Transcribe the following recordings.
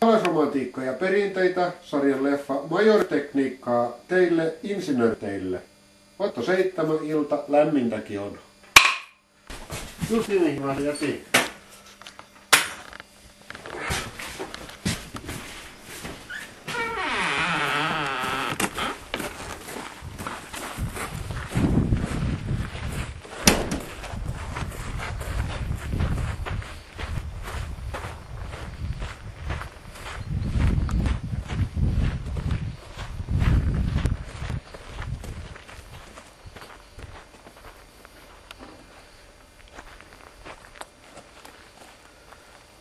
Maalaisromantiikka ja perinteitä sarjan leffa Major-tekniikkaa teille insinöörteille. Otto 7 ilta, lämmintäkin on. Just niin, mä jätin.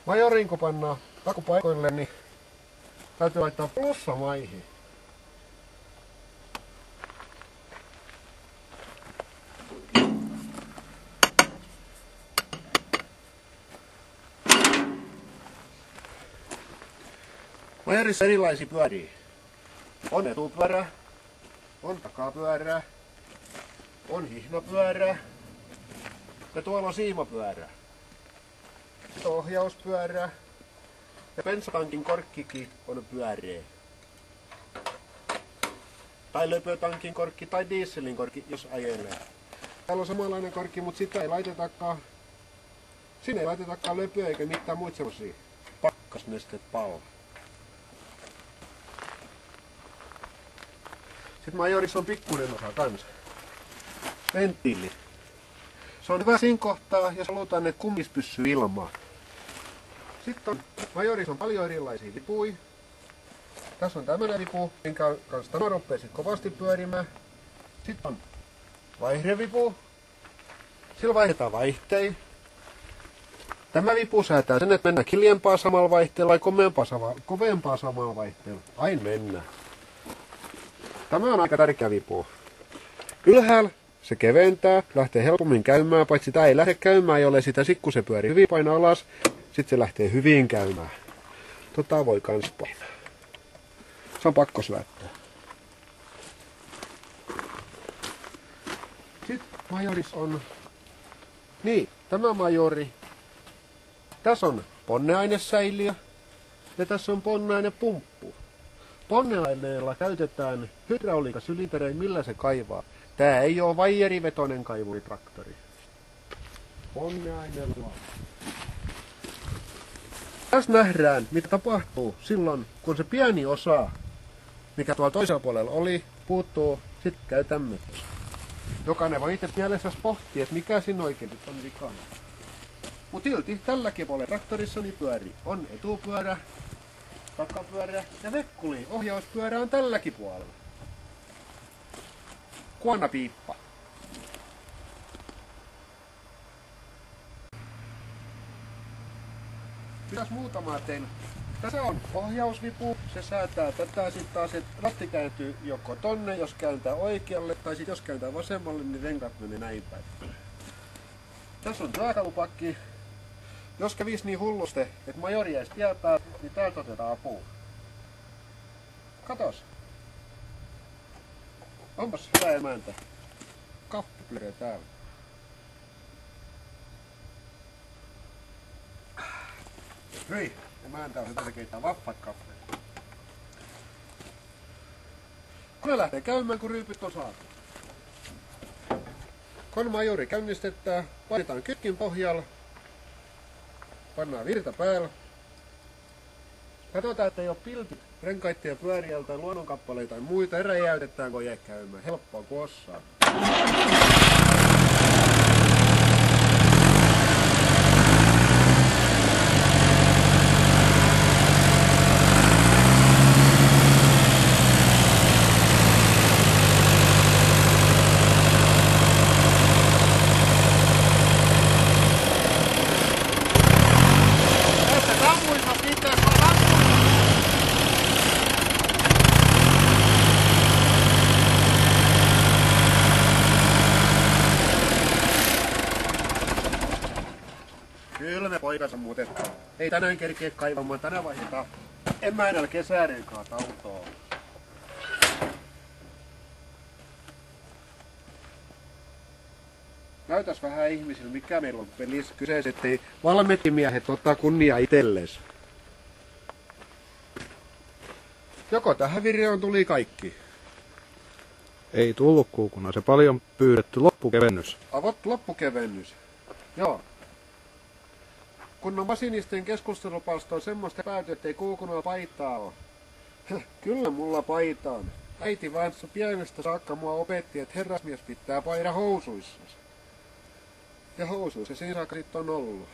Majorin kun pannaan takupaikoille, niin täytyy laittaa plussa maihin. Majorissa erilaisia pyöriä. On etupyörä, on takapyörä, on hihnapyörä ja tuolla on siimapyörä. Ohjauspyörä ja bensatankin korkkikin on pyöreä. Tai löpötankin korkki tai dieselin korkki, jos ajelee. Täällä on samanlainen korkki, mutta sitä ei laitetakaan. Sinne ei laitetakaan löpöä eikä mitään muita semmosia pakkasnesteet palaa. Sitten Majorissa on pikkuinen osa kanssa. Venttiili. Se on hyvä siinä kohtaa, jos halutaan, että kummis pysyy ilmaan. Sitten Majorissa on paljon erilaisia vipuja. Tässä on tämmönen vipu, minkä kanssa tämä rupeaa kovasti pyörimään. Sitten on vaihdevipu. Sillä vaihdetaan vaihteita. Tämä vipu säätää sen, että mennään hiljempaa samalla vaihteella vai kovempaa samalla vaihteella. Aina mennään. Tämä on aika tärkeä vipu. Ylhäällä se keventää, lähtee helpommin käymään, paitsi tämä ei lähde käymään, jollei sitä sikku se pyörii hyvin painaa alas. Sitten se lähtee hyvin käymään. Tota voi kans painaa. Se on pakko syöttää. Sitten Majoris on... Niin, tämä Majori. Tässä on ponneainesäiliö ja tässä on ponneainepumppu. Ponneaineella käytetään hydrauliikasylinterejä, millä se kaivaa. Tää ei oo vaijerivetoinen kaivuritraktori. Ponneaineella. Tässä nähdään, mitä tapahtuu silloin, kun se pieni osa, mikä tuolla toisella puolella oli, puuttuu, sit käy tämmöistä. Jokainen voi itse mielessäsi pohtia, että mikä siinä oikein nyt on vikana. Mut silti tälläkin puolella traktorissa niin pyörii. On etupyörä, takapyörä ja vekkuli. Ohjauspyörä on tälläkin puolella. Kuonapiippa. Mitäs muutamaa tein? Tässä on ohjausvipu, se säätää tätä, sitten taas että ratti kääntyy joko tonne, jos kääntää oikealle, tai sitten jos kääntää vasemmalle, niin renkaat menee näin päin. Tässä on työkalupakki. Jos kävis niin hullusti, että Majori jäisi tiepää, niin täältä otetaan apua. Katos. Onpas hyvä emäntä. Kaffi pyöree täällä. Hyi, emäntä on hyvä, se keittää vaffat kaffeet. Kone lähtee käymään, kun ryypyt on saatu. Kun Majori käynnistetään, vaihdetaan kytkin pohjalla. Pannaan virta päällä. Katsotaan, että ei ole piltit renkaitten ja pyöriä tai luonnonkappaleita tai muita. Räjäytetään, kun jää käymään. Helppoa kuin osaa. Kyllä me poikansa muutettaan. Ei tänään kerkeä kaivamaan, tänään vaihdetaan emännällä kesärenkaat autoon. Näytäs vähän ihmisille, mikä meillä on pelissä kyseessä, ettei valmettimiehet ottaa kunniaa itelles. Joko tähän videoon tuli kaikki? Ei tullut Kuukuna, se paljon pyydetty loppukevennys. Avot loppukevennys. Joo. Kun on masinisten keskustelupalsta on semmoista pääty, ettei Kuukunalla paitaa ole. Kyllä mulla paita on. Äiti vaan pienestä saakka mua opetti, että herrasmies pitää paida housuissa. Ja housuissa siinä saakka sit on ollut.